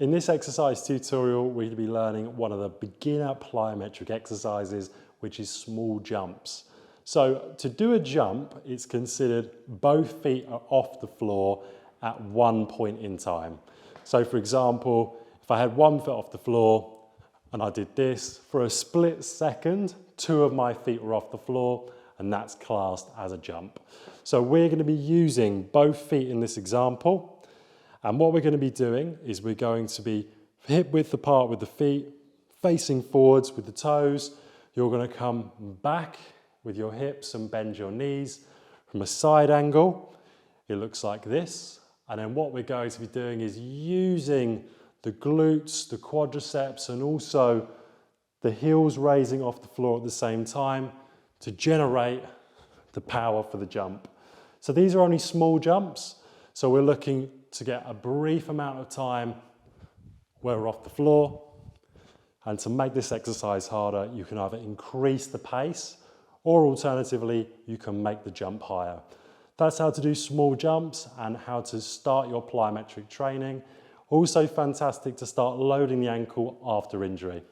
In this exercise tutorial, we're going to be learning one of the beginner plyometric exercises, which is small jumps. So to do a jump, it's considered both feet are off the floor at one point in time. So for example, if I had one foot off the floor and I did this, for a split second, two of my feet were off the floor, and that's classed as a jump. So we're going to be using both feet in this example. And what we're going to be doing is we're going to be hip width apart with the feet, facing forwards with the toes. You're going to come back with your hips and bend your knees from a side angle. It looks like this. And then what we're going to be doing is using the glutes, the quadriceps, and also the heels raising off the floor at the same time to generate the power for the jump. So these are only small jumps. So we're looking to get a brief amount of time where we're off the floor. And to make this exercise harder, you can either increase the pace or alternatively, you can make the jump higher. That's how to do small jumps and how to start your plyometric training. Also fantastic to start loading the ankle after injury.